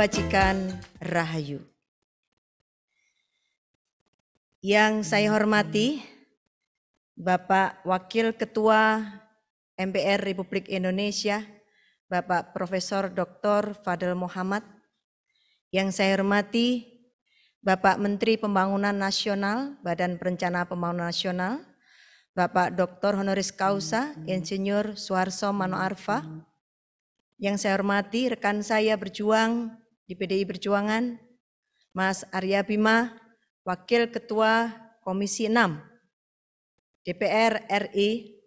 Kebajikan Rahayu. Yang saya hormati Bapak Wakil Ketua MPR Republik Indonesia, Bapak Profesor Dr. Fadel Muhammad. Yang saya hormati Bapak Menteri Pembangunan Nasional, Badan Perencana Pembangunan Nasional, Bapak Dr. Honoris Causa, Insinyur Suharso Manoarfa. Yang saya hormati rekan saya berjuang di PDI Perjuangan, Mas Arya Bima, Wakil Ketua Komisi 6 DPR RI,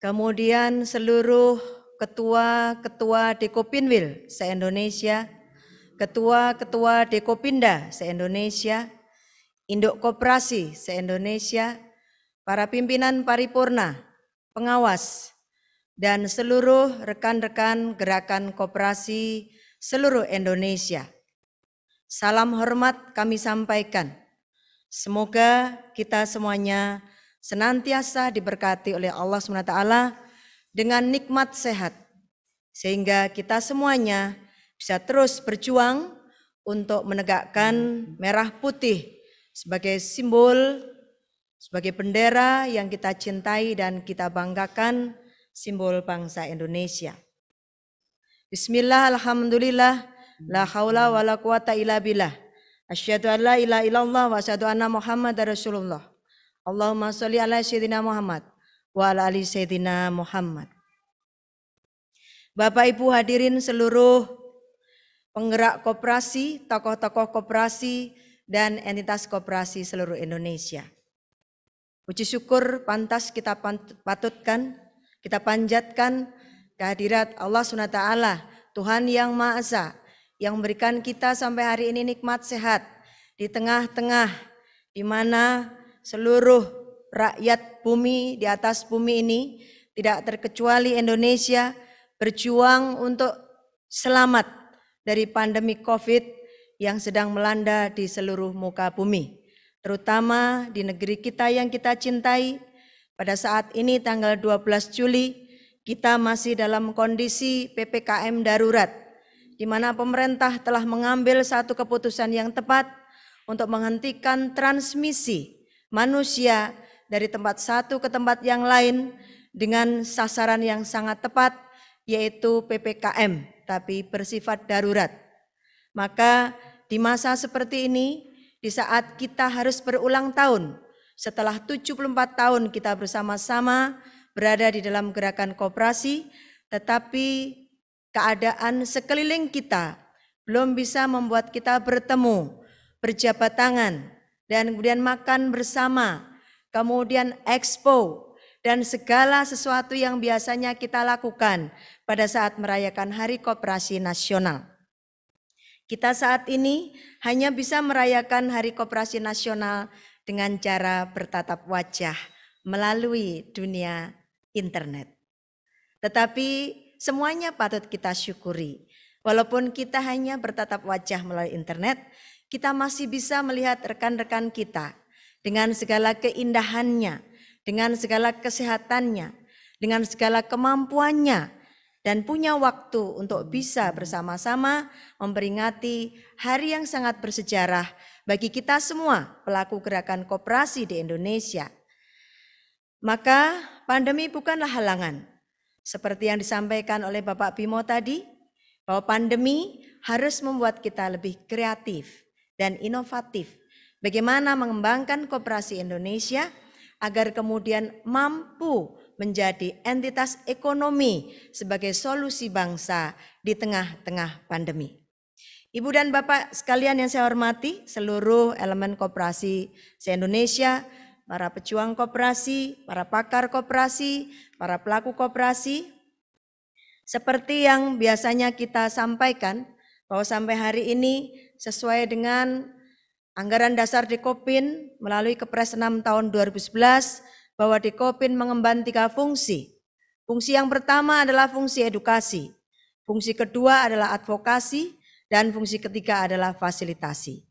kemudian seluruh ketua-ketua Dekopinwil se-Indonesia, ketua-ketua Dekopinda se-Indonesia, Induk Koperasi se-Indonesia, para pimpinan paripurna, pengawas, dan seluruh rekan-rekan gerakan koperasi seluruh Indonesia. Salam hormat kami sampaikan. Semoga kita semuanya senantiasa diberkati oleh Allah SWT dengan nikmat sehat, sehingga kita semuanya bisa terus berjuang untuk menegakkan merah putih sebagai simbol, sebagai bendera yang kita cintai dan kita banggakan, simbol bangsa Indonesia. Bismillah, alhamdulillah, la haula wa la quwata illa billah. Asyhadu an la ilaha illallah wa asyhadu anna Muhammadar Rasulullah. Allahumma sholli ala sayyidina Muhammad wa ala ali sayyidina Muhammad. Bapak Ibu hadirin seluruh penggerak koperasi, tokoh-tokoh koperasi, dan entitas koperasi seluruh Indonesia. Puji syukur pantas kita patutkan, kita panjatkan kehadirat Allah SWT, Tuhan yang Maha Esa, yang memberikan kita sampai hari ini nikmat sehat di tengah-tengah di mana seluruh rakyat bumi di atas bumi ini, tidak terkecuali Indonesia, berjuang untuk selamat dari pandemi COVID yang sedang melanda di seluruh muka bumi, terutama di negeri kita yang kita cintai. Pada saat ini tanggal 12 Juli kita masih dalam kondisi PPKM darurat, di mana pemerintah telah mengambil satu keputusan yang tepat untuk menghentikan transmisi manusia dari tempat satu ke tempat yang lain dengan sasaran yang sangat tepat, yaitu PPKM, tapi bersifat darurat. Maka di masa seperti ini, di saat kita harus berulang tahun, setelah 74 tahun kita bersama-sama berada di dalam gerakan koperasi, tetapi keadaan sekeliling kita belum bisa membuat kita bertemu, berjabat tangan, dan kemudian makan bersama, kemudian expo, dan segala sesuatu yang biasanya kita lakukan pada saat merayakan Hari Koperasi Nasional. Kita saat ini hanya bisa merayakan Hari Koperasi Nasional dengan cara bertatap wajah melalui dunia internet. Tetapi semuanya patut kita syukuri. Walaupun kita hanya bertatap wajah melalui internet, kita masih bisa melihat rekan-rekan kita dengan segala keindahannya, dengan segala kesehatannya, dengan segala kemampuannya, dan punya waktu untuk bisa bersama-sama memperingati hari yang sangat bersejarah bagi kita semua pelaku gerakan koperasi di Indonesia. Maka pandemi bukanlah halangan. Seperti yang disampaikan oleh Bapak Bimo tadi, bahwa pandemi harus membuat kita lebih kreatif dan inovatif. Bagaimana mengembangkan koperasi Indonesia agar kemudian mampu menjadi entitas ekonomi sebagai solusi bangsa di tengah-tengah pandemi. Ibu dan Bapak sekalian yang saya hormati, seluruh elemen koperasi se-Indonesia, para pejuang koperasi, para pakar koperasi, para pelaku koperasi, seperti yang biasanya kita sampaikan, bahwa sampai hari ini sesuai dengan anggaran dasar Dekopin melalui Kepres 6 tahun 2011, bahwa Dekopin mengemban 3 fungsi. Fungsi yang pertama adalah fungsi edukasi, fungsi kedua adalah advokasi, dan fungsi ketiga adalah fasilitasi.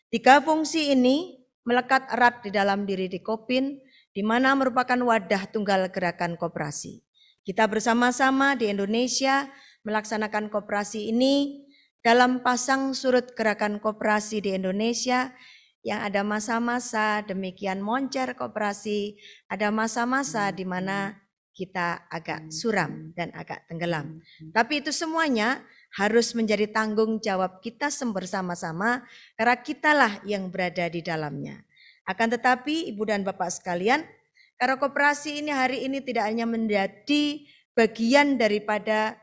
3 fungsi ini melekat erat di dalam diri Dekopin, di mana merupakan wadah tunggal gerakan koperasi. Kita bersama-sama di Indonesia melaksanakan koperasi ini dalam pasang surut gerakan koperasi di Indonesia yang ada masa-masa demikian moncer koperasi, ada masa-masa di mana kita agak suram dan agak tenggelam. Tapi itu semuanya harus menjadi tanggung jawab kita bersama-sama karena kitalah yang berada di dalamnya. Akan tetapi Ibu dan Bapak sekalian, karena koperasi ini hari ini tidak hanya menjadi bagian daripada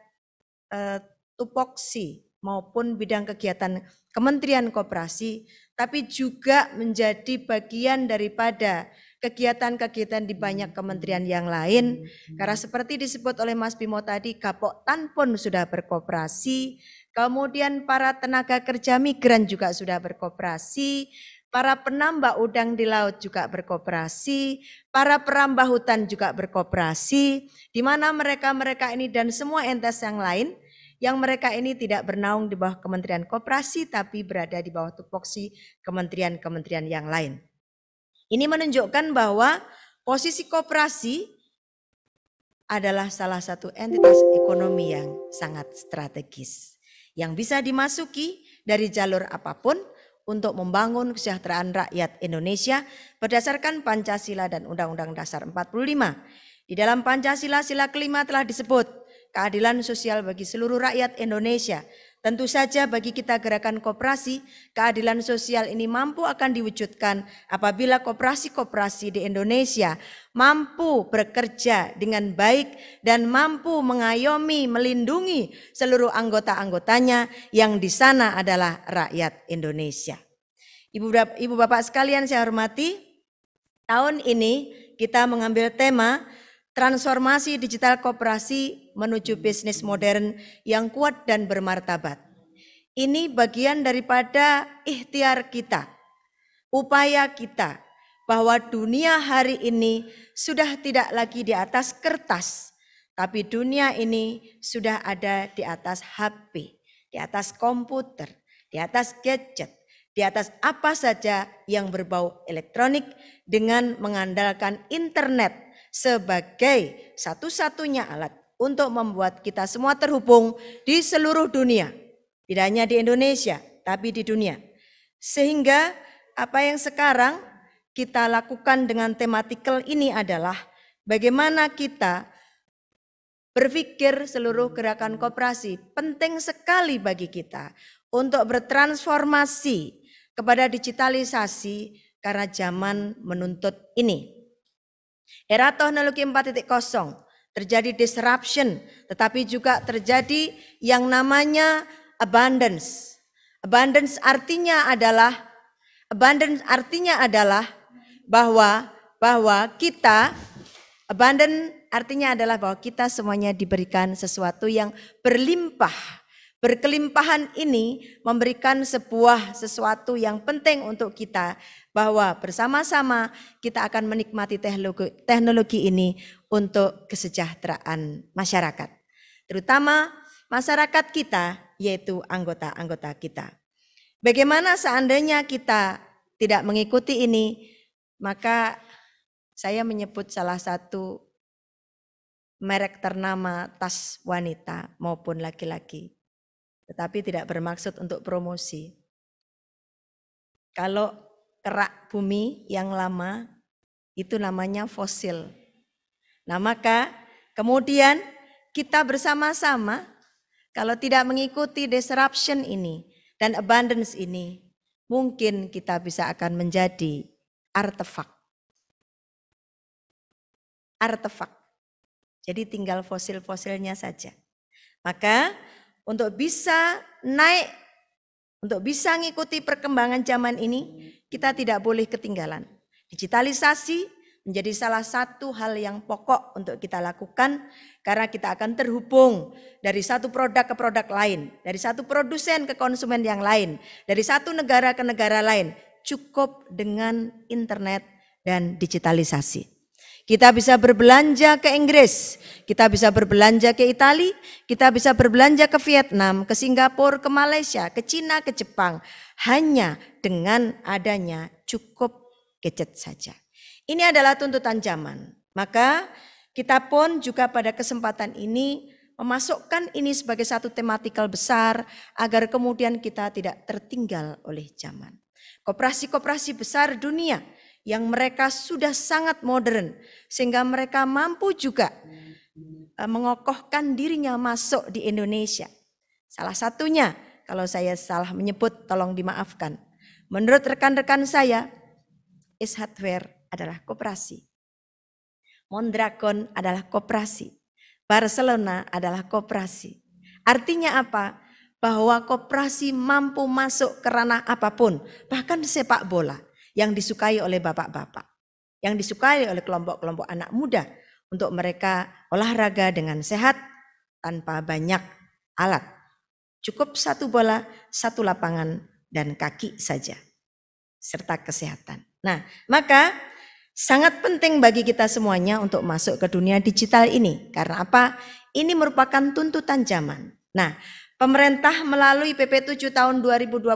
tupoksi maupun bidang kegiatan Kementerian Koperasi, tapi juga menjadi bagian daripada kegiatan-kegiatan di banyak kementerian yang lain. Karena seperti disebut oleh Mas Bimo tadi, Gapoktan pun sudah berkoperasi, kemudian para tenaga kerja migran juga sudah berkoperasi, para penambak udang di laut juga berkoperasi, para perambah hutan juga berkoperasi, di mana mereka-mereka ini dan semua entitas yang lain, yang mereka ini tidak bernaung di bawah Kementerian Koperasi, tapi berada di bawah tupoksi kementerian-kementerian yang lain. Ini menunjukkan bahwa posisi koperasi adalah salah satu entitas ekonomi yang sangat strategis, yang bisa dimasuki dari jalur apapun untuk membangun kesejahteraan rakyat Indonesia berdasarkan Pancasila dan Undang-Undang Dasar 45. Di dalam Pancasila sila kelima telah disebut keadilan sosial bagi seluruh rakyat Indonesia. Tentu saja bagi kita gerakan koperasi, keadilan sosial ini mampu akan diwujudkan apabila koperasi-koperasi di Indonesia mampu bekerja dengan baik dan mampu mengayomi, melindungi seluruh anggota-anggotanya yang di sana adalah rakyat Indonesia. Ibu Bapak sekalian saya hormati, tahun ini kita mengambil tema transformasi digital koperasi menuju bisnis modern yang kuat dan bermartabat. Ini bagian daripada ikhtiar kita, upaya kita bahwa dunia hari ini sudah tidak lagi di atas kertas, tapi dunia ini sudah ada di atas HP, di atas komputer, di atas gadget, di atas apa saja yang berbau elektronik dengan mengandalkan internet sebagai satu-satunya alat untuk membuat kita semua terhubung di seluruh dunia. Tidak hanya di Indonesia, tapi di dunia. Sehingga apa yang sekarang kita lakukan dengan tematikal ini adalah bagaimana kita berpikir seluruh gerakan koperasi penting sekali bagi kita untuk bertransformasi kepada digitalisasi karena zaman menuntut ini. Era teknologi 4.0 terjadi disruption, tetapi juga terjadi yang namanya abundance. Abundance artinya adalah bahwa kita kita semuanya diberikan sesuatu yang berlimpah. Berkelimpahan ini memberikan sesuatu yang penting untuk kita, bahwa bersama-sama kita akan menikmati teknologi ini untuk kesejahteraan masyarakat. Terutama masyarakat kita, yaitu anggota-anggota kita. Bagaimana seandainya kita tidak mengikuti ini, maka saya menyebut salah satu merek ternama tas wanita maupun laki-laki. Tetapi tidak bermaksud untuk promosi. Kalau kerak bumi yang lama itu namanya fosil. Nah maka kemudian kita bersama-sama kalau tidak mengikuti disruption ini dan abundance ini, mungkin kita bisa akan menjadi artefak. Jadi tinggal fosil-fosilnya saja. Maka untuk bisa naik, untuk bisa mengikuti perkembangan zaman ini, kita tidak boleh ketinggalan. Digitalisasi menjadi salah satu hal yang pokok untuk kita lakukan, karena kita akan terhubung dari satu produk ke produk lain, dari satu produsen ke konsumen yang lain, dari satu negara ke negara lain, cukup dengan internet dan digitalisasi. Kita bisa berbelanja ke Inggris, kita bisa berbelanja ke Italia, kita bisa berbelanja ke Vietnam, ke Singapura, ke Malaysia, ke Cina, ke Jepang. Hanya dengan adanya cukup gadget saja. Ini adalah tuntutan zaman. Maka kita pun juga pada kesempatan ini memasukkan ini sebagai satu tematikal besar agar kemudian kita tidak tertinggal oleh zaman. Koperasi-koperasi besar dunia yang mereka sudah sangat modern sehingga mereka mampu juga mengokohkan dirinya masuk di Indonesia. Salah satunya, kalau saya salah menyebut tolong dimaafkan. Menurut rekan-rekan saya, Ace Hardware adalah koperasi. Mondragon adalah koperasi. Barcelona adalah koperasi. Artinya apa? Bahwa koperasi mampu masuk ke ranah apapun, bahkan sepak bola yang disukai oleh bapak-bapak, yang disukai oleh kelompok-kelompok anak muda untuk mereka olahraga dengan sehat tanpa banyak alat. Cukup satu bola, satu lapangan dan kaki saja, serta kesehatan. Nah, maka sangat penting bagi kita semuanya untuk masuk ke dunia digital ini. Karena apa? Ini merupakan tuntutan zaman. Nah, pemerintah melalui PP 7 tahun 2021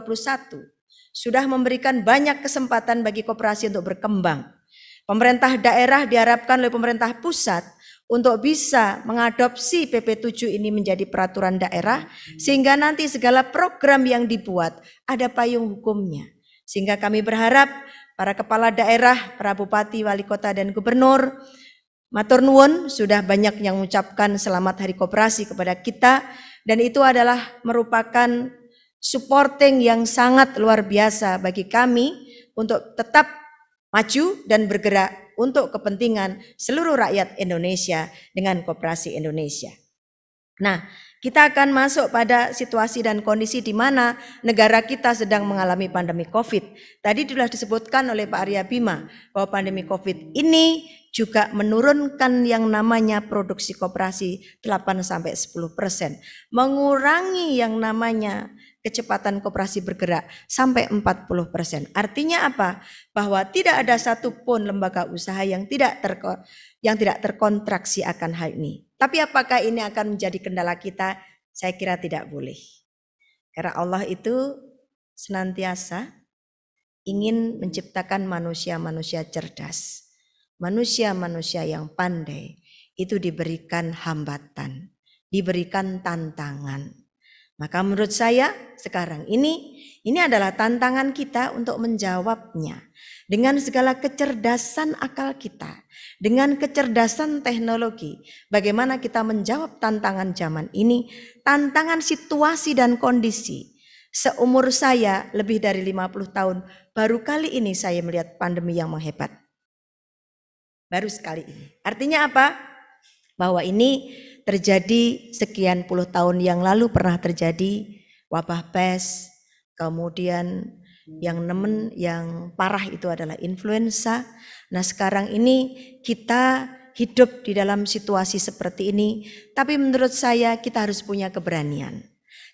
sudah memberikan banyak kesempatan bagi koperasi untuk berkembang. Pemerintah daerah diharapkan oleh pemerintah pusat untuk bisa mengadopsi PP 7 ini menjadi peraturan daerah sehingga nanti segala program yang dibuat ada payung hukumnya. Sehingga kami berharap para kepala daerah, para bupati, wali kota dan gubernur, matur nuwun, sudah banyak yang mengucapkan selamat Hari Koperasi kepada kita dan itu adalah merupakan supporting yang sangat luar biasa bagi kami untuk tetap maju dan bergerak untuk kepentingan seluruh rakyat Indonesia dengan Koperasi Indonesia. Nah, kita akan masuk pada situasi dan kondisi di mana negara kita sedang mengalami pandemi COVID. Tadi sudah disebutkan oleh Pak Arya Bima bahwa pandemi COVID ini juga menurunkan yang namanya produksi koperasi 8-10%. Mengurangi yang namanya kecepatan koperasi bergerak sampai 40%. Artinya apa? Bahwa tidak ada satupun lembaga usaha yang tidak terkontraksi akan hal ini. Tapi apakah ini akan menjadi kendala kita? Saya kira tidak boleh. Karena Allah itu senantiasa ingin menciptakan manusia-manusia cerdas. Manusia-manusia yang pandai itu diberikan hambatan, diberikan tantangan. Maka menurut saya sekarang ini adalah tantangan kita untuk menjawabnya. Dengan segala kecerdasan akal kita, dengan kecerdasan teknologi, bagaimana kita menjawab tantangan zaman ini, tantangan situasi dan kondisi. Seumur saya lebih dari 50 tahun, baru kali ini saya melihat pandemi yang menghebat. Baru sekali ini. Artinya apa? Bahwa ini terjadi sekian puluh tahun yang lalu pernah terjadi wabah pes, kemudian yang parah itu adalah influenza. Nah sekarang ini kita hidup di dalam situasi seperti ini, tapi menurut saya kita harus punya keberanian.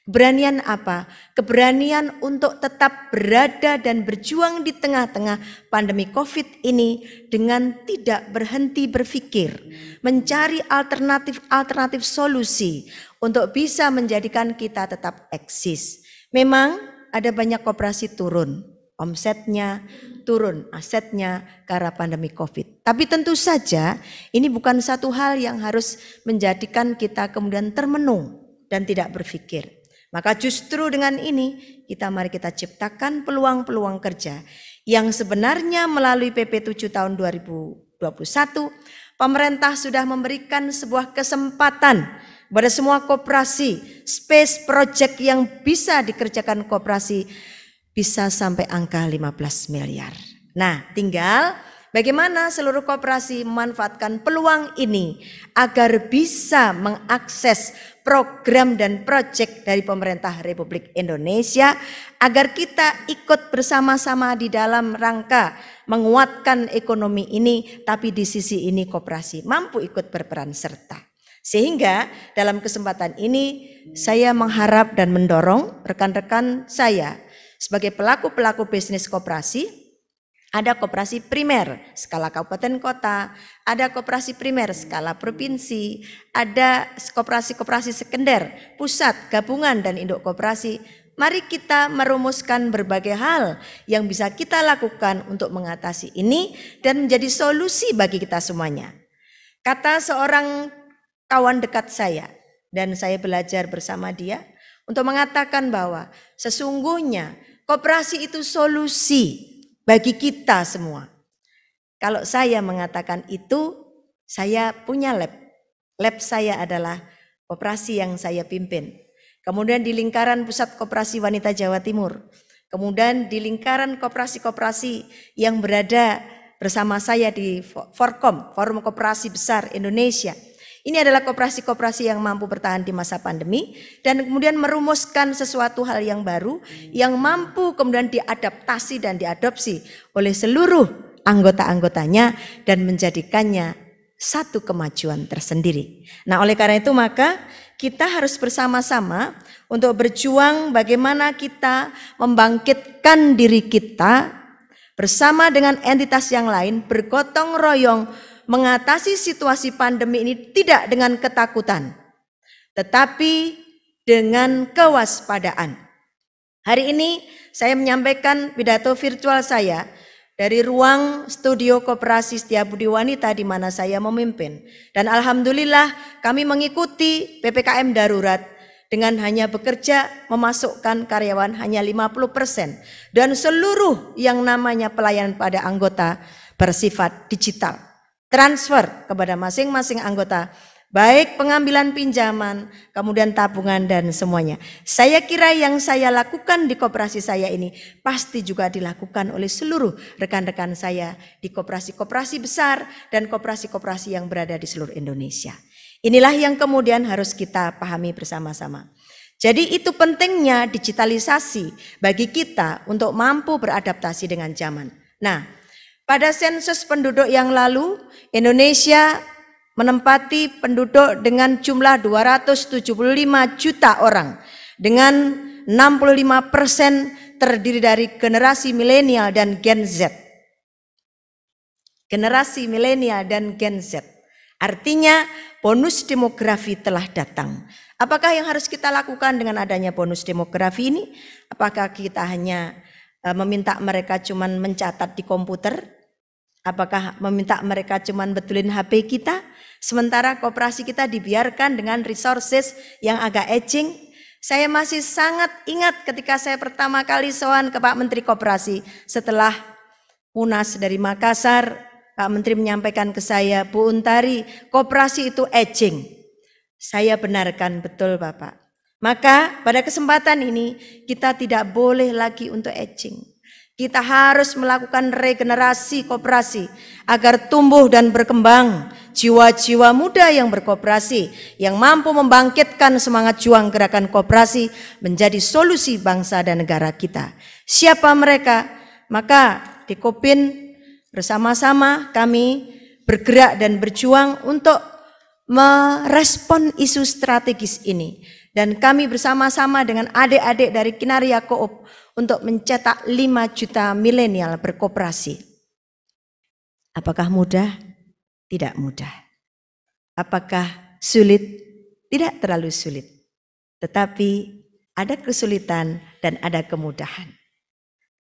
Keberanian apa? Keberanian untuk tetap berada dan berjuang di tengah-tengah pandemi COVID ini dengan tidak berhenti berpikir, mencari alternatif solusi untuk bisa menjadikan kita tetap eksis. Memang ada banyak koperasi turun, omsetnya turun, asetnya karena pandemi COVID. Tapi tentu saja ini bukan satu hal yang harus menjadikan kita kemudian termenung dan tidak berpikir. Maka justru dengan ini mari kita ciptakan peluang-peluang kerja yang sebenarnya melalui PP 7 tahun 2021 pemerintah sudah memberikan sebuah kesempatan pada semua koperasi, space project yang bisa dikerjakan koperasi bisa sampai angka 15 miliar. Nah, tinggal bagaimana seluruh koperasi memanfaatkan peluang ini agar bisa mengakses program dan proyek dari pemerintah Republik Indonesia agar kita ikut bersama-sama di dalam rangka menguatkan ekonomi ini, tapi di sisi ini koperasi mampu ikut berperan serta. Sehingga dalam kesempatan ini saya mengharap dan mendorong rekan-rekan saya sebagai pelaku-pelaku bisnis koperasi. Ada koperasi primer skala kabupaten kota, ada koperasi primer skala provinsi, ada koperasi-koperasi sekunder, pusat, gabungan dan induk koperasi. Mari kita merumuskan berbagai hal yang bisa kita lakukan untuk mengatasi ini dan menjadi solusi bagi kita semuanya. Kata seorang kawan dekat saya, dan saya belajar bersama dia untuk mengatakan bahwa sesungguhnya koperasi itu solusi bagi kita semua. Kalau saya mengatakan itu, saya punya lab. Lab saya adalah koperasi yang saya pimpin. Kemudian di lingkaran Pusat Koperasi Wanita Jawa Timur. Kemudian di lingkaran koperasi-koperasi yang berada bersama saya di Forkom, Forum Koperasi Besar Indonesia. Ini adalah koperasi-koperasi yang mampu bertahan di masa pandemi dan kemudian merumuskan sesuatu hal yang baru yang mampu kemudian diadaptasi dan diadopsi oleh seluruh anggota-anggotanya dan menjadikannya satu kemajuan tersendiri. Nah, oleh karena itu maka kita harus bersama-sama untuk berjuang bagaimana kita membangkitkan diri kita bersama dengan entitas yang lain bergotong royong mengatasi situasi pandemi ini tidak dengan ketakutan, tetapi dengan kewaspadaan. Hari ini saya menyampaikan pidato virtual saya dari ruang studio Koperasi Setiabudi Wanita di mana saya memimpin. Dan alhamdulillah kami mengikuti PPKM darurat dengan hanya bekerja memasukkan karyawan hanya 50% dan seluruh yang namanya pelayanan pada anggota bersifat digital. Transfer kepada masing-masing anggota, baik pengambilan pinjaman, kemudian tabungan dan semuanya. Saya kira yang saya lakukan di koperasi saya ini pasti juga dilakukan oleh seluruh rekan-rekan saya di koperasi-koperasi besar dan koperasi-koperasi yang berada di seluruh Indonesia. Inilah yang kemudian harus kita pahami bersama-sama. Jadi itu pentingnya digitalisasi bagi kita untuk mampu beradaptasi dengan zaman. Nah, pada sensus penduduk yang lalu, Indonesia menempati penduduk dengan jumlah 275 juta orang. Dengan 65% terdiri dari generasi milenial dan Gen Z. Generasi milenial dan Gen Z. Artinya bonus demografi telah datang. Apakah yang harus kita lakukan dengan adanya bonus demografi ini? Apakah kita hanya meminta mereka cuman mencatat di komputer? Apakah meminta mereka cuman betulin HP kita? Sementara koperasi kita dibiarkan dengan resources yang agak aging. Saya masih sangat ingat ketika saya pertama kali sowan ke Pak Menteri Koperasi setelah Munas dari Makassar. Pak Menteri menyampaikan ke saya, Bu Untari, koperasi itu aging. Saya benarkan betul Bapak. Maka pada kesempatan ini kita tidak boleh lagi untuk aging. Kita harus melakukan regenerasi koperasi agar tumbuh dan berkembang jiwa-jiwa muda yang berkoperasi, yang mampu membangkitkan semangat juang gerakan koperasi menjadi solusi bangsa dan negara kita. Siapa mereka? Maka di Kopin bersama-sama kami bergerak dan berjuang untuk merespon isu strategis ini. Dan kami bersama-sama dengan adik-adik dari Kinaria Koop untuk mencetak 5 juta milenial berkoperasi. Apakah mudah? Tidak mudah. Apakah sulit? Tidak terlalu sulit. Tetapi ada kesulitan dan ada kemudahan.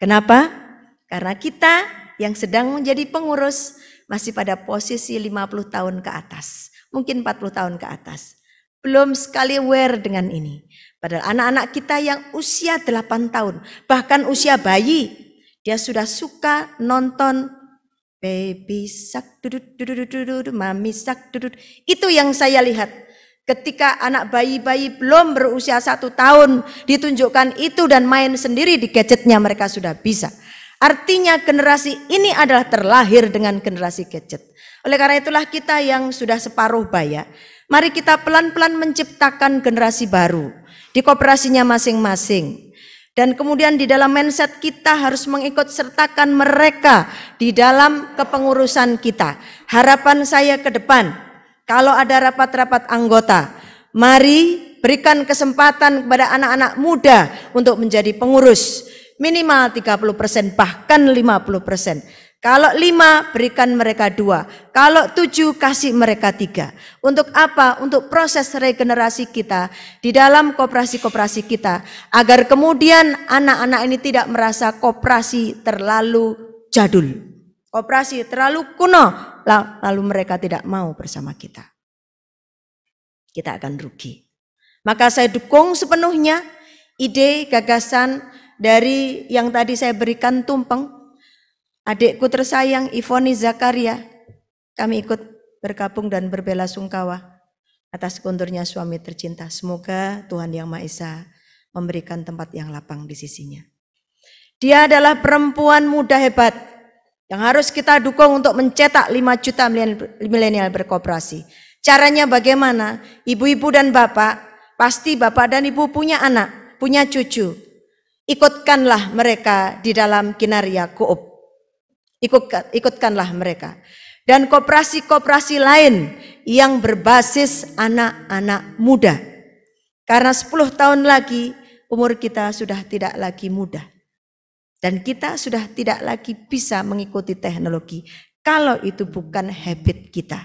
Kenapa? Karena kita yang sedang menjadi pengurus masih pada posisi 50 tahun ke atas. Mungkin 40 tahun ke atas. Belum sekali aware dengan ini. Padahal anak-anak kita yang usia 8 tahun, bahkan usia bayi, dia sudah suka nonton baby sak dudut dudut dudut, mami sak dudut. Itu yang saya lihat. Ketika anak bayi-bayi belum berusia 1 tahun ditunjukkan itu dan main sendiri di gadgetnya mereka sudah bisa. Artinya generasi ini adalah terlahir dengan generasi gadget. Oleh karena itulah kita yang sudah separuh baya, mari kita pelan-pelan menciptakan generasi baru di koperasinya masing-masing. Dan kemudian di dalam mindset kita harus mengikut sertakan mereka di dalam kepengurusan kita. Harapan saya ke depan, kalau ada rapat-rapat anggota, mari berikan kesempatan kepada anak-anak muda untuk menjadi pengurus. Minimal 30%, bahkan 50%. Kalau 5 berikan mereka 2, kalau 7 kasih mereka 3. Untuk apa? Untuk proses regenerasi kita di dalam koperasi-koperasi kita. Agar kemudian anak-anak ini tidak merasa koperasi terlalu jadul. Koperasi terlalu kuno, lalu mereka tidak mau bersama kita. Kita akan rugi. Maka saya dukung sepenuhnya ide, gagasan dari yang tadi saya berikan tumpeng. Adikku tersayang Ivoni Zakaria, kami ikut bergabung dan berbelasungkawa atas kundurnya suami tercinta. Semoga Tuhan Yang Maha Esa memberikan tempat yang lapang di sisinya. Dia adalah perempuan muda hebat yang harus kita dukung untuk mencetak 5 juta milenial berkoperasi. Caranya bagaimana? Ibu-ibu dan bapak, pasti bapak dan ibu punya anak, punya cucu. Ikutkanlah mereka di dalam Kinaria Coop. Ikutkanlah mereka. Dan koperasi-koperasi lain yang berbasis anak-anak muda. Karena 10 tahun lagi umur kita sudah tidak lagi muda. Dan kita sudah tidak lagi bisa mengikuti teknologi kalau itu bukan habit kita.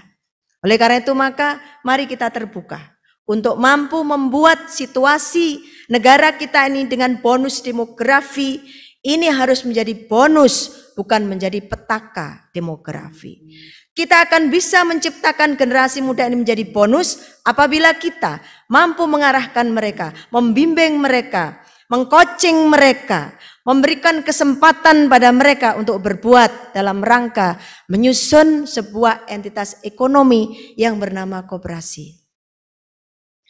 Oleh karena itu maka mari kita terbuka untuk mampu membuat situasi negara kita ini dengan bonus demografi ini harus menjadi bonus, bukan menjadi petaka demografi. Kita akan bisa menciptakan generasi muda ini menjadi bonus apabila kita mampu mengarahkan mereka, membimbing mereka, mengcoaching mereka, memberikan kesempatan pada mereka untuk berbuat dalam rangka menyusun sebuah entitas ekonomi yang bernama koperasi.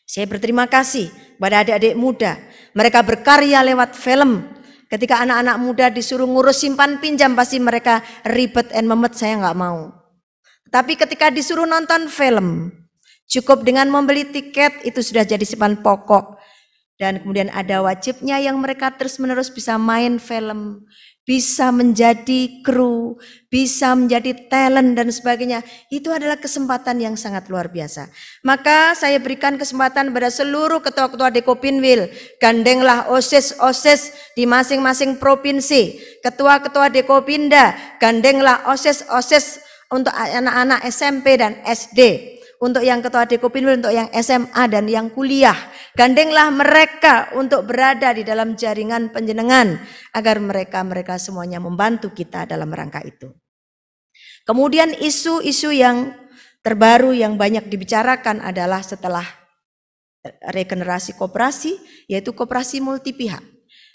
Saya berterima kasih pada adik-adik muda. Mereka berkarya lewat film. Ketika anak-anak muda disuruh ngurus simpan pinjam pasti mereka ribet and memet, saya nggak mau. Tapi ketika disuruh nonton film, cukup dengan membeli tiket itu sudah jadi simpan pokok. Dan kemudian ada wajibnya yang mereka terus-menerus bisa main film, bisa menjadi kru, bisa menjadi talent dan sebagainya. Itu adalah kesempatan yang sangat luar biasa. Maka saya berikan kesempatan pada seluruh ketua-ketua Dekopinwil, gandenglah OSIS di masing-masing provinsi. Ketua-ketua Dekopinda, gandenglah OSIS untuk anak-anak SMP dan SD. Untuk yang ketua Dekopinwil, untuk yang SMA dan yang kuliah. Gandenglah mereka untuk berada di dalam jaringan penjenengan agar mereka semuanya membantu kita dalam rangka itu. Kemudian isu-isu yang terbaru yang banyak dibicarakan adalah setelah regenerasi koperasi, yaitu koperasi multi pihak.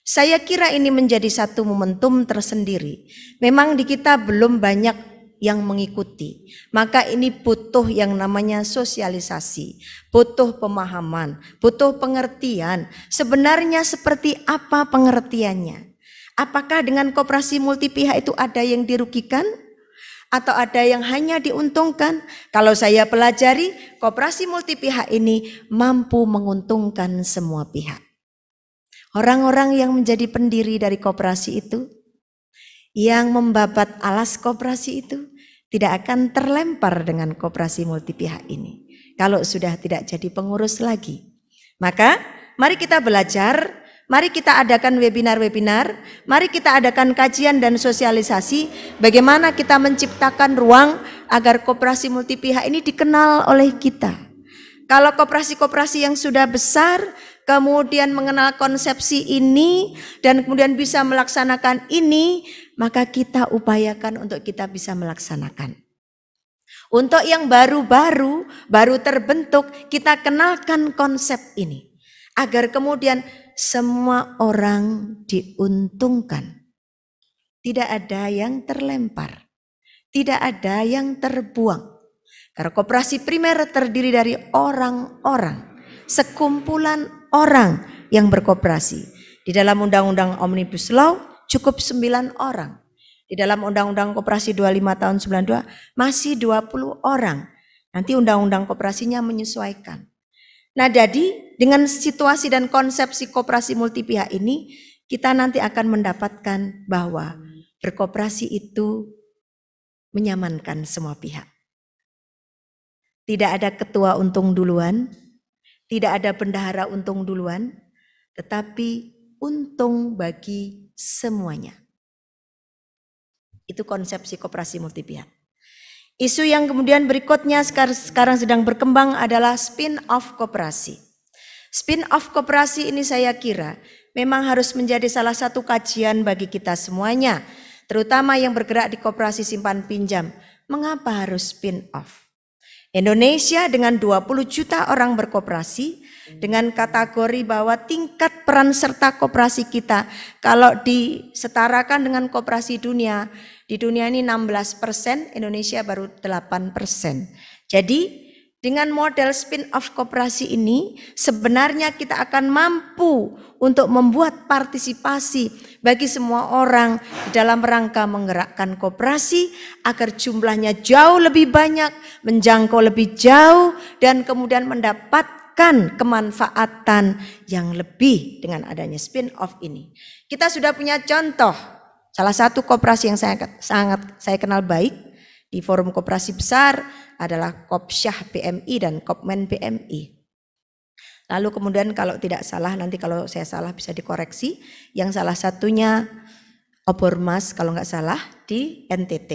Saya kira ini menjadi satu momentum tersendiri. Memang di kita belum banyak yang mengikuti, maka ini butuh yang namanya sosialisasi, butuh pemahaman, butuh pengertian. Sebenarnya seperti apa pengertiannya? Apakah dengan koperasi multi pihak itu ada yang dirugikan atau ada yang hanya diuntungkan? Kalau saya pelajari, koperasi multi pihak ini mampu menguntungkan semua pihak. Orang-orang yang menjadi pendiri dari koperasi itu, yang membabat alas koperasi itu tidak akan terlempar dengan koperasi multi pihak ini kalau sudah tidak jadi pengurus lagi. Maka mari kita belajar, mari kita adakan webinar-webinar, mari kita adakan kajian dan sosialisasi bagaimana kita menciptakan ruang agar koperasi multi pihak ini dikenal oleh kita. Kalau koperasi-koperasi yang sudah besar kemudian mengenal konsepsi ini dan kemudian bisa melaksanakan ini, maka kita upayakan untuk kita bisa melaksanakan. Untuk yang baru terbentuk, kita kenalkan konsep ini. Agar kemudian semua orang diuntungkan. Tidak ada yang terlempar. Tidak ada yang terbuang. Karena koperasi primer terdiri dari orang-orang. Sekumpulan orang yang berkoperasi. Di dalam Undang-Undang Omnibus Law cukup 9 orang. Di dalam Undang-Undang Koperasi 25 tahun 92 masih 20 orang. Nanti Undang-Undang Koperasinya menyesuaikan. Nah jadi dengan situasi dan konsepsi koperasi multi pihak ini kita nanti akan mendapatkan bahwa berkoperasi itu menyamankan semua pihak. Tidak ada ketua untung duluan, tidak ada bendahara untung duluan, tetapi untung bagi semuanya. Itu konsepsi koperasi multi pihak. Isu yang kemudian berikutnya sekarang sedang berkembang adalah spin-off koperasi. Spin-off koperasi ini saya kira memang harus menjadi salah satu kajian bagi kita semuanya, terutama yang bergerak di koperasi simpan pinjam. Mengapa harus spin-off? Indonesia dengan 20 juta orang berkoperasi, dengan kategori bahwa tingkat peran serta koperasi kita kalau disetarakan dengan koperasi dunia, di dunia ini 16%, Indonesia baru 8%. Jadi dengan model spin-off koperasi ini sebenarnya kita akan mampu untuk membuat partisipasi bagi semua orang di dalam rangka menggerakkan koperasi agar jumlahnya jauh lebih banyak, menjangkau lebih jauh, dan kemudian mendapatkan kemanfaatan yang lebih dengan adanya spin-off ini. Kita sudah punya contoh, salah satu koperasi yang sangat saya kenal baik di forum koperasi besar adalah Kopsyah PMI dan Kopmen PMI. Lalu kemudian kalau tidak salah, nanti kalau saya salah bisa dikoreksi, yang salah satunya Obormas kalau nggak salah di NTT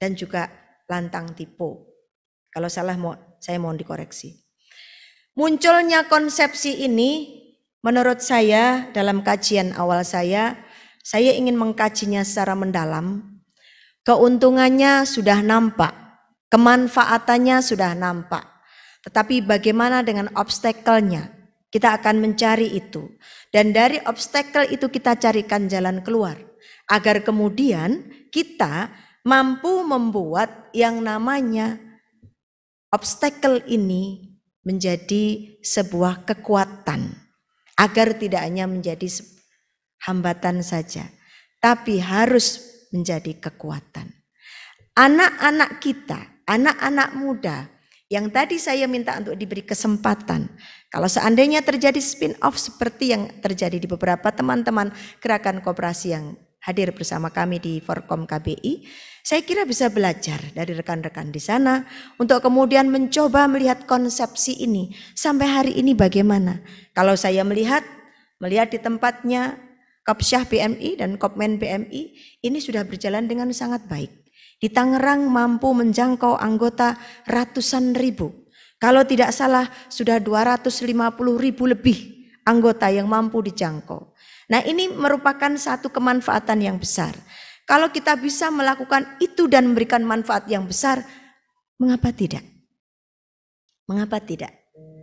dan juga Lantang Tipo. Kalau salah saya mohon dikoreksi. Munculnya konsepsi ini menurut saya dalam kajian awal saya ingin mengkajinya secara mendalam. Keuntungannya sudah nampak, kemanfaatannya sudah nampak. Tetapi bagaimana dengan obstacle-nya? Kita akan mencari itu. Dan dari obstacle itu kita carikan jalan keluar. Agar kemudian kita mampu membuat yang namanya obstacle ini menjadi sebuah kekuatan. Agar tidak hanya menjadi hambatan saja, tapi harus menjadi kekuatan. Anak-anak kita, anak-anak muda yang tadi saya minta untuk diberi kesempatan. Kalau seandainya terjadi spin-off seperti yang terjadi di beberapa teman-teman gerakan koperasi yang hadir bersama kami di Forkom KBI, saya kira bisa belajar dari rekan-rekan di sana untuk kemudian mencoba melihat konsepsi ini sampai hari ini bagaimana. Kalau saya melihat di tempatnya Kopsyah PMI dan Kopmen PMI ini sudah berjalan dengan sangat baik. Di Tangerang mampu menjangkau anggota ratusan ribu. Kalau tidak salah sudah 250.000 lebih anggota yang mampu dijangkau. Nah, ini merupakan satu kemanfaatan yang besar. Kalau kita bisa melakukan itu dan memberikan manfaat yang besar, mengapa tidak? Mengapa tidak?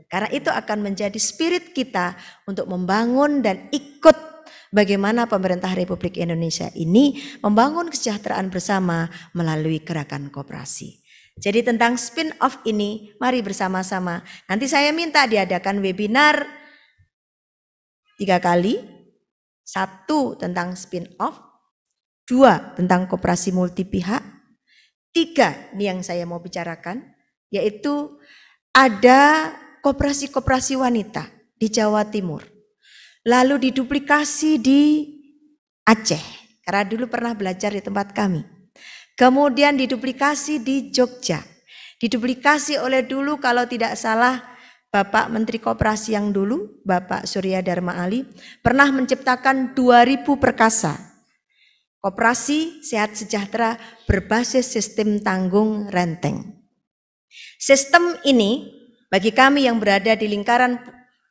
Karena itu akan menjadi spirit kita untuk membangun dan ikut bagaimana pemerintah Republik Indonesia ini membangun kesejahteraan bersama melalui gerakan koperasi. Jadi tentang spin-off ini, mari bersama-sama. Nanti saya minta diadakan webinar 3 kali. 1 tentang spin-off, 2 tentang koperasi multi pihak, 3 ini yang saya mau bicarakan, yaitu ada koperasi-koperasi wanita di Jawa Timur. Lalu diduplikasi di Aceh, karena dulu pernah belajar di tempat kami. Kemudian diduplikasi di Jogja. Diduplikasi oleh dulu kalau tidak salah Bapak Menteri Koperasi yang dulu, Bapak Surya Dharma Ali, pernah menciptakan 2000 perkasa. Koperasi sehat sejahtera berbasis sistem tanggung renteng. Sistem ini bagi kami yang berada di lingkaran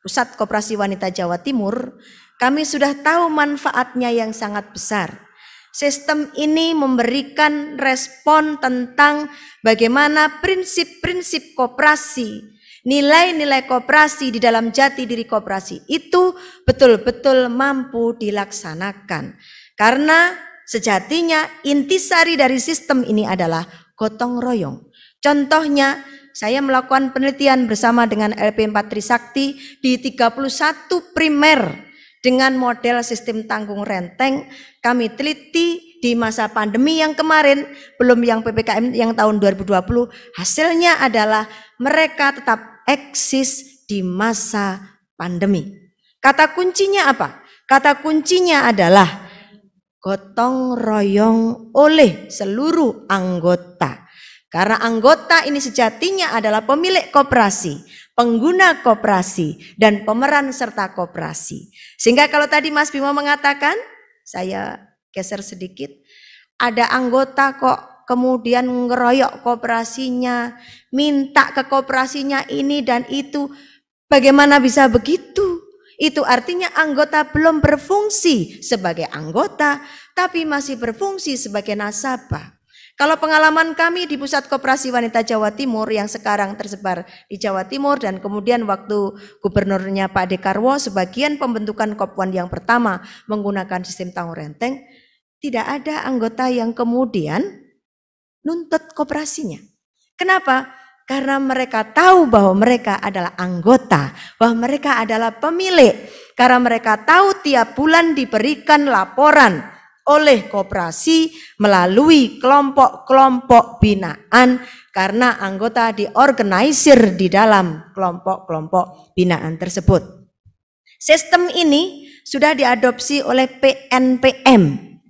Pusat Koperasi Wanita Jawa Timur, kami sudah tahu manfaatnya yang sangat besar. Sistem ini memberikan respon tentang bagaimana prinsip-prinsip koperasi, nilai-nilai koperasi di dalam jati diri koperasi itu betul-betul mampu dilaksanakan. Karena sejatinya intisari dari sistem ini adalah gotong royong. Contohnya, saya melakukan penelitian bersama dengan LP4 Trisakti di 31 primer dengan model sistem tanggung renteng. Kami teliti di masa pandemi yang kemarin, belum yang PPKM yang tahun 2020, hasilnya adalah mereka tetap eksis di masa pandemi. Kata kuncinya apa? Kata kuncinya adalah gotong royong oleh seluruh anggota. Karena anggota ini sejatinya adalah pemilik koperasi, pengguna koperasi, dan pemeran serta koperasi. Sehingga kalau tadi Mas Bimo mengatakan, saya geser sedikit, ada anggota kok kemudian ngeroyok koperasinya, minta ke koperasinya ini dan itu. Bagaimana bisa begitu? Itu artinya anggota belum berfungsi sebagai anggota, tapi masih berfungsi sebagai nasabah. Kalau pengalaman kami di Pusat Koperasi Wanita Jawa Timur yang sekarang tersebar di Jawa Timur dan kemudian waktu gubernurnya Pak Dekarwo, sebagian pembentukan Kopwan yang pertama menggunakan sistem tanggung renteng, tidak ada anggota yang kemudian nuntut koperasinya. Kenapa? Karena mereka tahu bahwa mereka adalah anggota, bahwa mereka adalah pemilik. Karena mereka tahu tiap bulan diberikan laporan oleh koperasi melalui kelompok-kelompok binaan karena anggota diorganisir di dalam kelompok-kelompok binaan tersebut. Sistem ini sudah diadopsi oleh PNPM,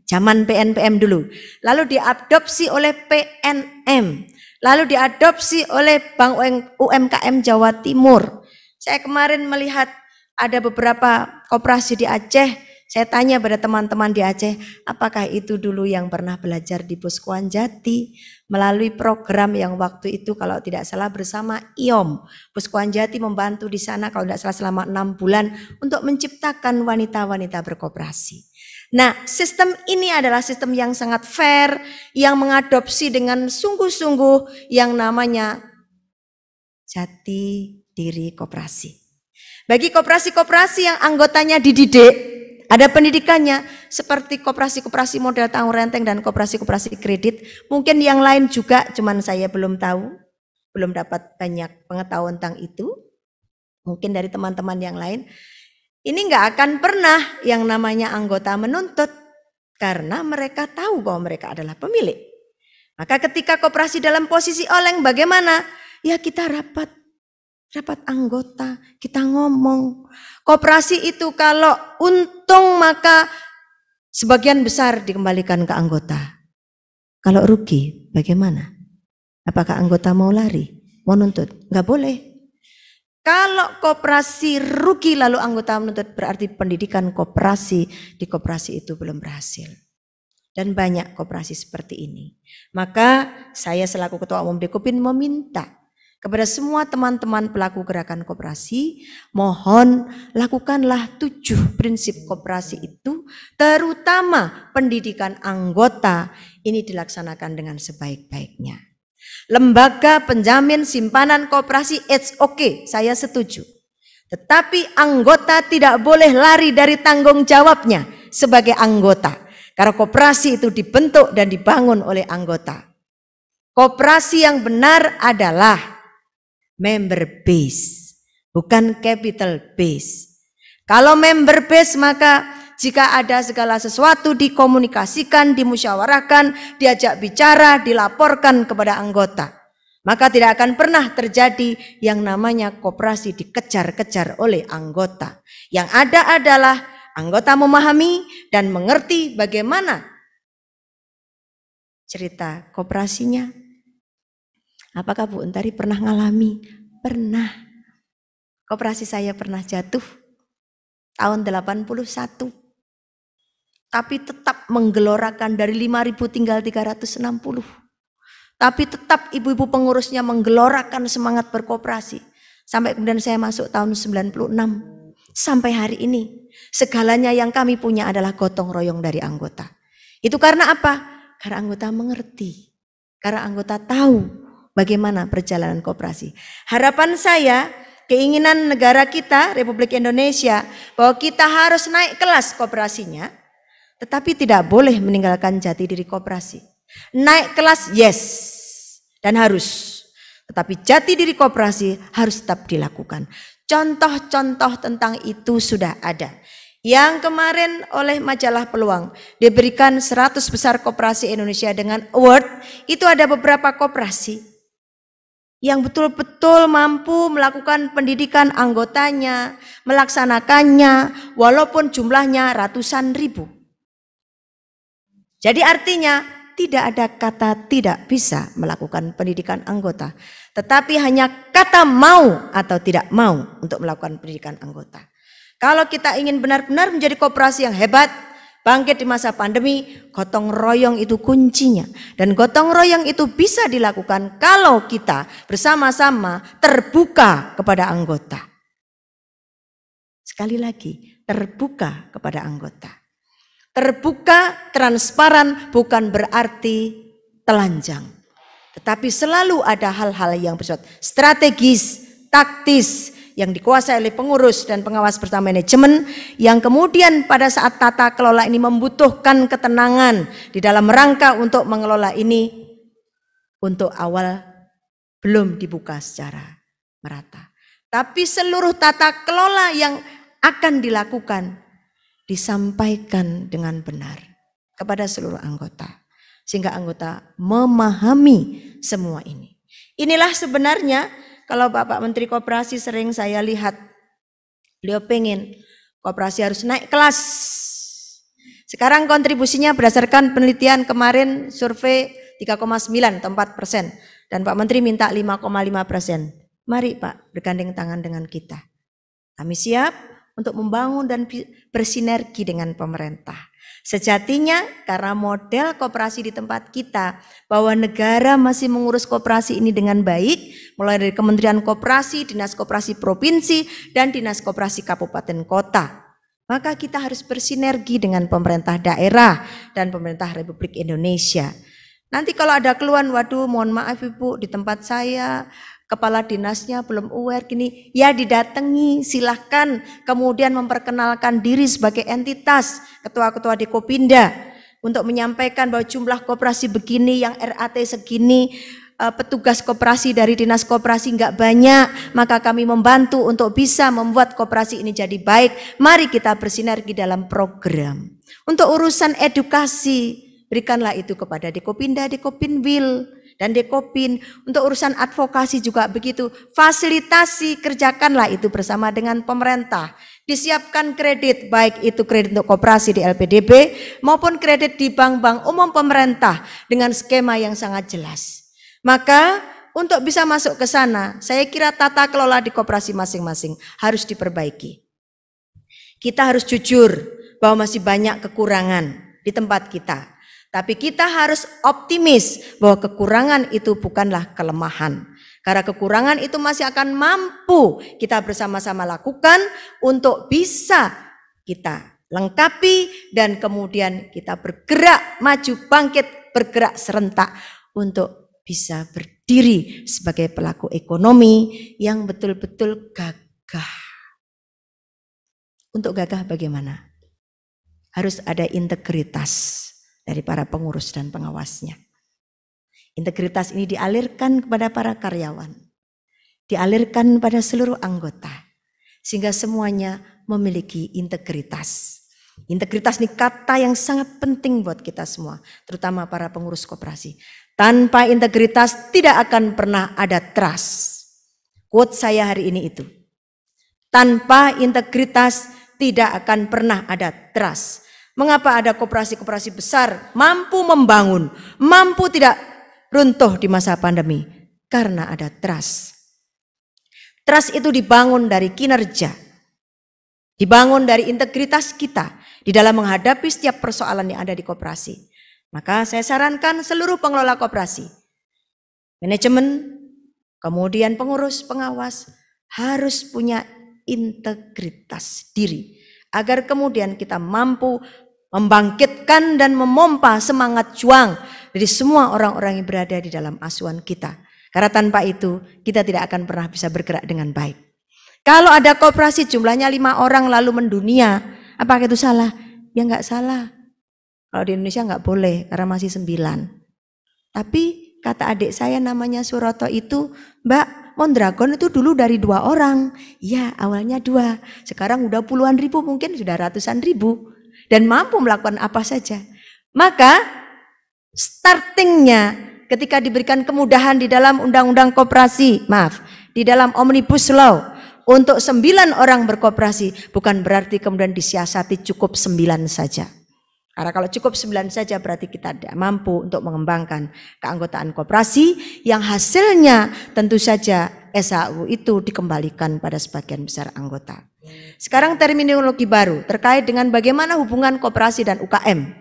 zaman PNPM dulu, lalu diadopsi oleh PNM, lalu diadopsi oleh Bank UMKM Jawa Timur. Saya kemarin melihat ada beberapa koperasi di Aceh. Saya tanya pada teman-teman di Aceh, apakah itu dulu yang pernah belajar di Puskuan Jati melalui program yang waktu itu kalau tidak salah bersama IOM. Puskuan Jati membantu di sana kalau tidak salah selama 6 bulan untuk menciptakan wanita-wanita berkoperasi. Nah, sistem ini adalah sistem yang sangat fair, yang mengadopsi dengan sungguh-sungguh yang namanya jati diri koperasi. Bagi koperasi-koperasi yang anggotanya dididik, ada pendidikannya seperti koperasi-koperasi model tanggung renteng dan koperasi-koperasi kredit. Mungkin yang lain juga, cuman saya belum tahu, belum dapat banyak pengetahuan tentang itu. Mungkin dari teman-teman yang lain. Ini nggak akan pernah yang namanya anggota menuntut karena mereka tahu bahwa mereka adalah pemilik. Maka ketika koperasi dalam posisi oleng bagaimana? Ya kita rapat anggota, kita ngomong. Koperasi itu kalau untung maka sebagian besar dikembalikan ke anggota. Kalau rugi bagaimana? Apakah anggota mau lari? Mau nuntut? Enggak boleh. Kalau koperasi rugi lalu anggota menuntut berarti pendidikan koperasi di koperasi itu belum berhasil. Dan banyak koperasi seperti ini. Maka saya selaku Ketua Umum Dekopin meminta kepada semua teman-teman pelaku gerakan koperasi, mohon lakukanlah 7 prinsip koperasi itu, terutama pendidikan anggota ini dilaksanakan dengan sebaik-baiknya. Lembaga penjamin simpanan koperasi, it's okay, saya setuju. Tetapi anggota tidak boleh lari dari tanggung jawabnya sebagai anggota. Karena koperasi itu dibentuk dan dibangun oleh anggota. Koperasi yang benar adalah member base, bukan capital base. Kalau member base maka jika ada segala sesuatu dikomunikasikan, dimusyawarahkan, diajak bicara, dilaporkan kepada anggota. Maka tidak akan pernah terjadi yang namanya koperasi dikejar-kejar oleh anggota. Yang ada adalah anggota memahami dan mengerti bagaimana cerita koperasinya. Apakah Bu Untari pernah ngalami? Pernah. Koperasi saya pernah jatuh tahun 81. Tapi tetap menggelorakan dari 5.000 tinggal 360. Tapi tetap ibu-ibu pengurusnya menggelorakan semangat berkoperasi. Sampai kemudian saya masuk tahun 96. Sampai hari ini segalanya yang kami punya adalah gotong royong dari anggota. Itu karena apa? Karena anggota mengerti. Karena anggota tahu bagaimana perjalanan koperasi. Harapan saya, keinginan negara kita, Republik Indonesia, bahwa kita harus naik kelas koperasinya, tetapi tidak boleh meninggalkan jati diri koperasi. Naik kelas yes, dan harus. Tetapi jati diri koperasi harus tetap dilakukan. Contoh-contoh tentang itu sudah ada. Yang kemarin oleh majalah Peluang diberikan 100 besar koperasi Indonesia dengan award, itu ada beberapa koperasi yang betul-betul mampu melakukan pendidikan anggotanya, melaksanakannya, walaupun jumlahnya ratusan ribu. Jadi artinya tidak ada kata tidak bisa melakukan pendidikan anggota, tetapi hanya kata mau atau tidak mau untuk melakukan pendidikan anggota. Kalau kita ingin benar-benar menjadi koperasi yang hebat, bangkit di masa pandemi, gotong royong itu kuncinya. Dan gotong royong itu bisa dilakukan kalau kita bersama-sama terbuka kepada anggota. Sekali lagi, terbuka kepada anggota. Terbuka, transparan bukan berarti telanjang. Tetapi selalu ada hal-hal yang bersifat strategis, taktis, yang dikuasai oleh pengurus dan pengawas bersama manajemen, yang kemudian pada saat tata kelola ini membutuhkan ketenangan di dalam rangka untuk mengelola ini untuk awal belum dibuka secara merata. Tapi seluruh tata kelola yang akan dilakukan disampaikan dengan benar kepada seluruh anggota, sehingga anggota memahami semua ini. Inilah sebenarnya kalau Bapak Menteri Koperasi sering saya lihat, beliau pengen koperasi harus naik kelas. Sekarang kontribusinya berdasarkan penelitian kemarin survei 3,9 atau 4%. Dan Pak Menteri minta 5,5%. Mari Pak bergandeng tangan dengan kita. Kami siap untuk membangun dan bersinergi dengan pemerintah. Sejatinya karena model koperasi di tempat kita, bahwa negara masih mengurus koperasi ini dengan baik, mulai dari Kementerian Koperasi, Dinas Koperasi Provinsi, dan Dinas Koperasi Kabupaten Kota. Maka kita harus bersinergi dengan pemerintah daerah dan pemerintah Republik Indonesia. Nanti kalau ada keluhan, waduh mohon maaf Ibu, di tempat saya kepala dinasnya belum aware gini, ya didatangi, silahkan kemudian memperkenalkan diri sebagai entitas ketua-ketua Dekopinda untuk menyampaikan bahwa jumlah koperasi begini, yang RAT segini, petugas koperasi dari dinas koperasi enggak banyak, maka kami membantu untuk bisa membuat koperasi ini jadi baik. Mari kita bersinergi dalam program. Untuk urusan edukasi, berikanlah itu kepada Dekopinda, Dekopinwil, dan Dekopin. Untuk urusan advokasi juga begitu. Fasilitasi, kerjakanlah itu bersama dengan pemerintah. Disiapkan kredit, baik itu kredit untuk koperasi di LPDB maupun kredit di bank-bank umum pemerintah dengan skema yang sangat jelas. Maka untuk bisa masuk ke sana, saya kira tata kelola di koperasi masing-masing harus diperbaiki. Kita harus jujur bahwa masih banyak kekurangan di tempat kita. Tapi kita harus optimis bahwa kekurangan itu bukanlah kelemahan. Karena kekurangan itu masih akan mampu kita bersama-sama lakukan untuk bisa kita lengkapi dan kemudian kita bergerak maju, bangkit, bergerak serentak untuk bisa berdiri sebagai pelaku ekonomi yang betul-betul gagah. Untuk gagah bagaimana? Harus ada integritas dari para pengurus dan pengawasnya. Integritas ini dialirkan kepada para karyawan, dialirkan pada seluruh anggota, sehingga semuanya memiliki integritas. Integritas ini kata yang sangat penting buat kita semua, terutama para pengurus koperasi. Tanpa integritas tidak akan pernah ada trust. Quote saya hari ini itu. Tanpa integritas tidak akan pernah ada trust. Mengapa ada koperasi-koperasi besar mampu membangun, mampu tidak runtuh di masa pandemi? Karena ada trust. Trust itu dibangun dari kinerja, dibangun dari integritas kita di dalam menghadapi setiap persoalan yang ada di koperasi. Maka saya sarankan seluruh pengelola koperasi, manajemen, kemudian pengurus, pengawas harus punya integritas diri. Agar kemudian kita mampu membangkitkan dan memompa semangat juang dari semua orang-orang yang berada di dalam asuhan kita. Karena tanpa itu kita tidak akan pernah bisa bergerak dengan baik. Kalau ada koperasi jumlahnya 5 orang lalu mendunia, apakah itu salah? Ya enggak salah. Kalau di Indonesia enggak boleh karena masih 9. Tapi kata adik saya namanya Suroto itu, Mbak, Mondragon itu dulu dari 2 orang. Ya awalnya 2. Sekarang udah puluhan ribu, mungkin sudah ratusan ribu. Dan mampu melakukan apa saja. Maka startingnya ketika diberikan kemudahan di dalam undang-undang koperasi, di dalam Omnibus Law untuk 9 orang berkoperasi, bukan berarti kemudian disiasati cukup 9 saja. Karena kalau cukup 9 saja berarti kita tidak mampu untuk mengembangkan keanggotaan koperasi yang hasilnya tentu saja SHU itu dikembalikan pada sebagian besar anggota. Sekarang terminologi baru terkait dengan bagaimana hubungan koperasi dan UKM.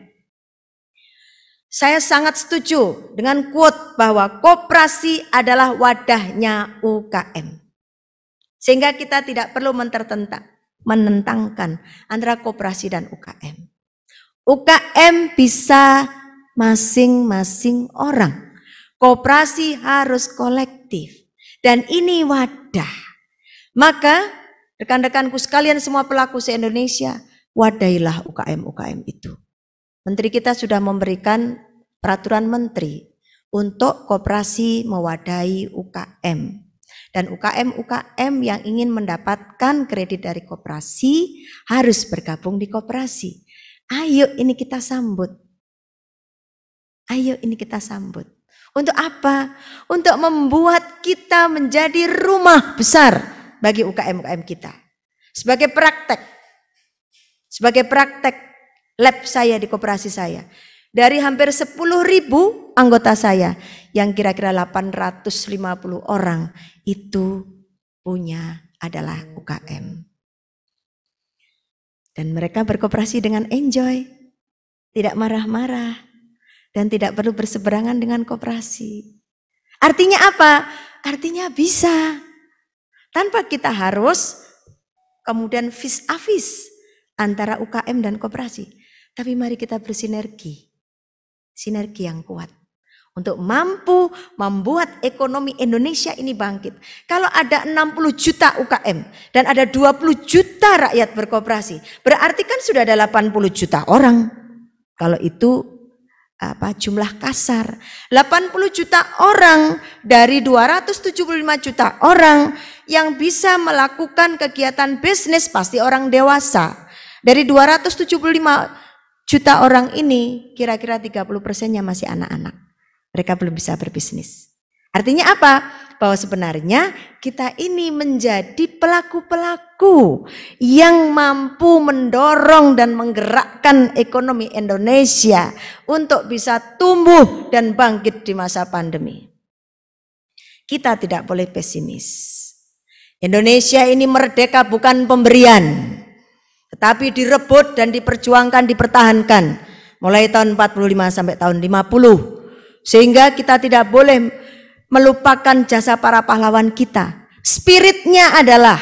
Saya sangat setuju dengan quote bahwa koperasi adalah wadahnya UKM. Sehingga kita tidak perlu menentangkan antara koperasi dan UKM. UKM bisa masing-masing orang. Koperasi harus kolektif. Dan ini wadah. Maka rekan-rekanku sekalian semua pelaku se-Indonesia, wadailah UKM-UKM itu. Menteri kita sudah memberikan peraturan menteri untuk koperasi mewadahi UKM. Dan UKM-UKM yang ingin mendapatkan kredit dari koperasi harus bergabung di koperasi. Ayo ini kita sambut. Ayo ini kita sambut. Untuk apa? Untuk membuat kita menjadi rumah besar bagi UKM-UKM kita. Sebagai praktek lab saya di koperasi saya. Dari hampir 10.000 anggota saya yang kira-kira 850 orang itu punya adalah UKM. Dan mereka berkoperasi dengan enjoy, tidak marah-marah, dan tidak perlu berseberangan dengan koperasi. Artinya apa? Artinya bisa. Tanpa kita harus kemudian vis-a-vis antara UKM dan koperasi. Tapi mari kita bersinergi. Sinergi yang kuat. Untuk mampu membuat ekonomi Indonesia ini bangkit. Kalau ada 60 juta UKM dan ada 20 juta rakyat berkoperasi, berarti kan sudah ada 80 juta orang. Kalau itu jumlah kasar. 80 juta orang dari 275 juta orang yang bisa melakukan kegiatan bisnis pasti orang dewasa. Dari 275 juta orang ini kira-kira 30%-nya masih anak-anak. Mereka belum bisa berbisnis. Artinya apa? Bahwa sebenarnya kita ini menjadi pelaku-pelaku yang mampu mendorong dan menggerakkan ekonomi Indonesia untuk bisa tumbuh dan bangkit di masa pandemi. Kita tidak boleh pesimis. Indonesia ini merdeka bukan pemberian, tetapi direbut dan diperjuangkan, dipertahankan mulai tahun 45 sampai tahun 50. Sehingga kita tidak boleh melupakan jasa para pahlawan kita. Spiritnya adalah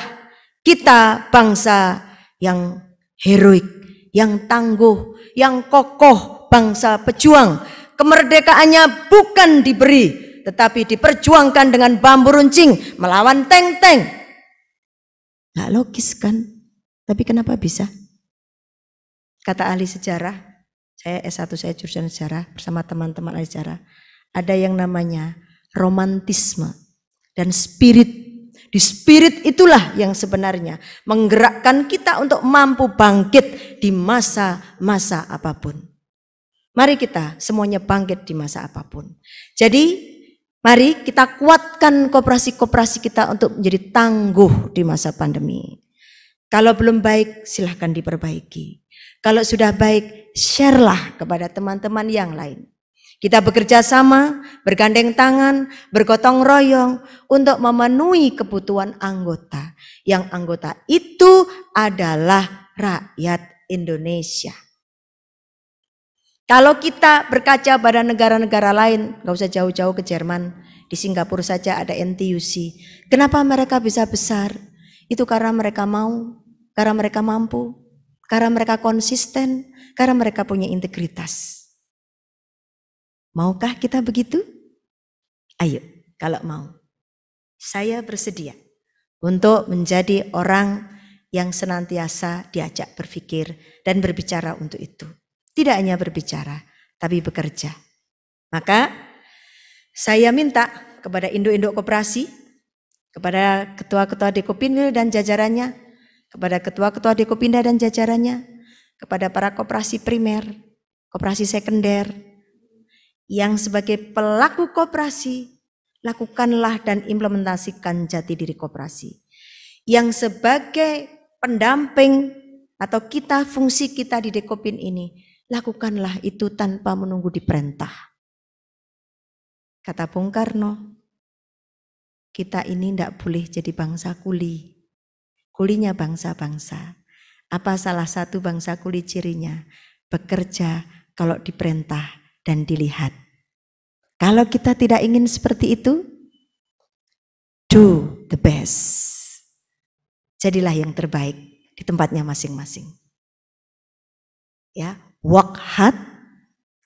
kita bangsa yang heroik, yang tangguh, yang kokoh, bangsa pejuang. Kemerdekaannya bukan diberi, tetapi diperjuangkan dengan bambu runcing melawan tank-tank. Nggak logis kan? Tapi kenapa bisa? Kata ahli sejarah, saya S1, saya jurusan sejarah bersama teman-teman ahli sejarah. Ada yang namanya romantisme dan spirit. Di spirit itulah yang sebenarnya menggerakkan kita untuk mampu bangkit di masa-masa apapun. Mari kita semuanya bangkit di masa apapun. Jadi mari kita kuatkan koperasi-koperasi kita untuk menjadi tangguh di masa pandemi. Kalau belum baik silahkan diperbaiki. Kalau sudah baik, share-lah kepada teman-teman yang lain. Kita bekerja sama, bergandeng tangan, bergotong royong untuk memenuhi kebutuhan anggota. Yang anggota itu adalah rakyat Indonesia. Kalau kita berkaca pada negara-negara lain, gak usah jauh-jauh ke Jerman, di Singapura saja ada NTUC. Kenapa mereka bisa besar? Itu karena mereka mau, karena mereka mampu, karena mereka konsisten, karena mereka punya integritas. Maukah kita begitu? Ayo, kalau mau. Saya bersedia untuk menjadi orang yang senantiasa diajak berpikir dan berbicara untuk itu. Tidak hanya berbicara, tapi bekerja. Maka saya minta kepada induk-induk koperasi, kepada ketua-ketua Dekopinil dan jajarannya, kepada ketua-ketua Dekopinda dan jajarannya, kepada para koperasi primer, koperasi sekunder, yang sebagai pelaku koperasi, lakukanlah dan implementasikan jati diri koperasi. Yang sebagai pendamping atau kita, fungsi kita di Dekopin ini, lakukanlah itu tanpa menunggu diperintah. Kata Bung Karno, kita ini tidak boleh jadi bangsa kuli. Kulinya bangsa-bangsa. Apa salah satu bangsa kuli cirinya? Bekerja kalau diperintah dan dilihat. Kalau kita tidak ingin seperti itu, do the best. Jadilah yang terbaik di tempatnya masing-masing. Ya, work hard,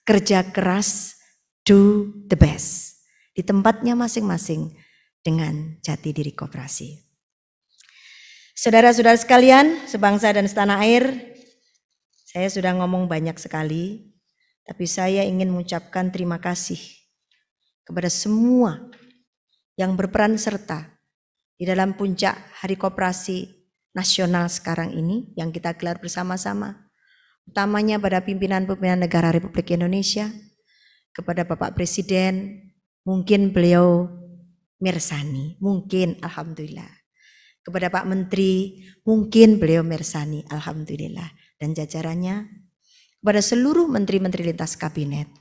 kerja keras, do the best. Di tempatnya masing-masing dengan jati diri koperasi. Saudara-saudara sekalian, sebangsa dan setanah air, saya sudah ngomong banyak sekali, tapi saya ingin mengucapkan terima kasih kepada semua yang berperan serta di dalam puncak Hari Koperasi Nasional sekarang ini yang kita gelar bersama-sama. Utamanya pada pimpinan-pimpinan negara Republik Indonesia, kepada Bapak Presiden, mungkin beliau mirsani, mungkin alhamdulillah. Kepada Pak Menteri, mungkin beliau mirsani, alhamdulillah. Dan jajarannya, kepada seluruh menteri-menteri lintas kabinet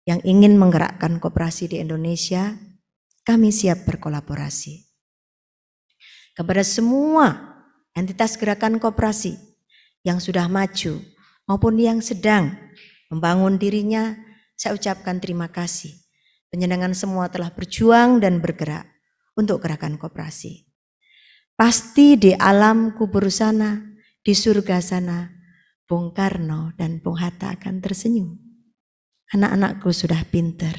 yang ingin menggerakkan koperasi di Indonesia, kami siap berkolaborasi. Kepada semua entitas gerakan koperasi yang sudah maju maupun yang sedang membangun dirinya, saya ucapkan terima kasih. Penjenengan semua telah berjuang dan bergerak untuk gerakan koperasi. Pasti di alam kubur sana, di surga sana, Bung Karno dan Bung Hatta akan tersenyum. Anak-anakku sudah pinter,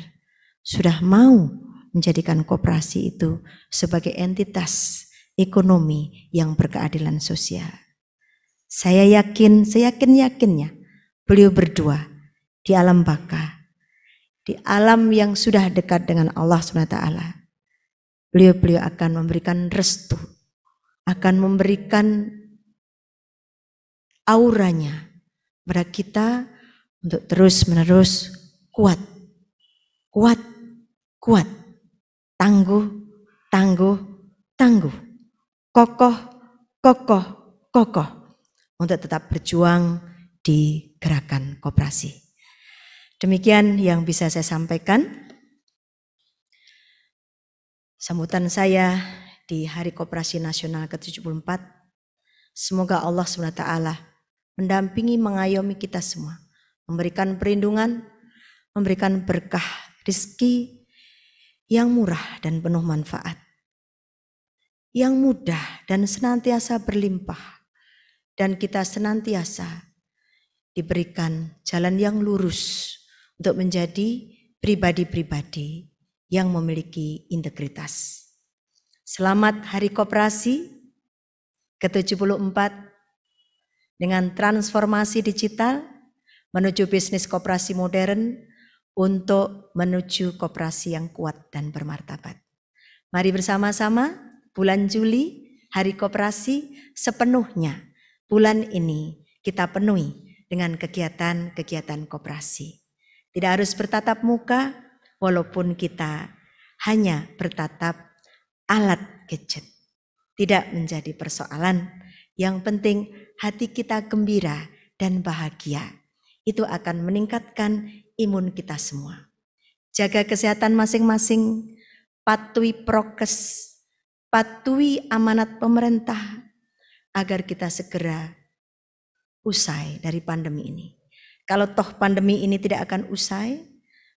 sudah mau menjadikan koperasi itu sebagai entitas ekonomi yang berkeadilan sosial. Saya yakin, seyakin-yakinnya beliau berdua di alam baka, di alam yang sudah dekat dengan Allah SWT. Beliau akan memberikan restu, akan memberikan auranya pada kita untuk terus-menerus kuat, tangguh, kokoh untuk tetap berjuang di gerakan koperasi. Demikian yang bisa saya sampaikan. Sambutan saya di Hari Koperasi Nasional ke-74, semoga Allah SWT mendampingi, mengayomi kita semua, memberikan perlindungan, memberikan berkah rezeki yang murah dan penuh manfaat, yang mudah dan senantiasa berlimpah, dan kita senantiasa diberikan jalan yang lurus untuk menjadi pribadi-pribadi yang memiliki integritas. Selamat Hari Koperasi ke-74 dengan transformasi digital menuju bisnis koperasi modern untuk menuju koperasi yang kuat dan bermartabat. Mari bersama-sama bulan Juli, Hari Koperasi sepenuhnya bulan ini kita penuhi dengan kegiatan-kegiatan koperasi. Tidak harus bertatap muka, walaupun kita hanya bertatap alat gadget. Tidak menjadi persoalan, yang penting hati kita gembira dan bahagia. Itu akan meningkatkan imun kita semua. Jaga kesehatan masing-masing, patuhi prokes, patuhi amanat pemerintah, agar kita segera usai dari pandemi ini. Kalau toh pandemi ini tidak akan usai,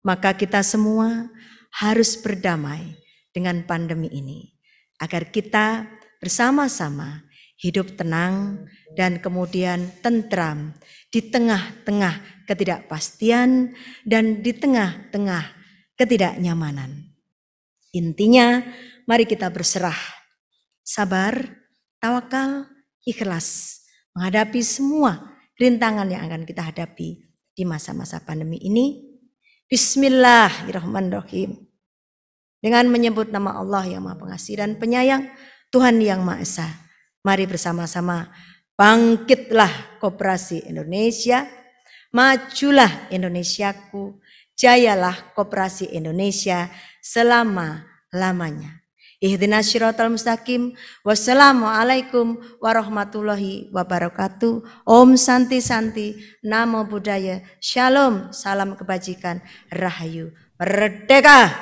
maka kita semua harus berdamai dengan pandemi ini, agar kita bersama-sama hidup tenang dan kemudian tentram di tengah-tengah ketidakpastian dan di tengah-tengah ketidaknyamanan. Intinya, mari kita berserah, sabar, tawakal, ikhlas menghadapi semua rintangan yang akan kita hadapi di masa-masa pandemi ini. Bismillahirrahmanirrahim. Dengan menyebut nama Allah yang Maha Pengasih dan Penyayang, Tuhan yang Maha Esa, mari bersama-sama bangkitlah koperasi Indonesia, majulah Indonesiaku, jayalah koperasi Indonesia selama-lamanya. Ihdinas syiratal mustaqim. Wassalamualaikum warahmatullahi wabarakatuh. Om Santi Santi, Namo Buddhaya, Shalom, salam kebajikan, Rahayu, Merdeka.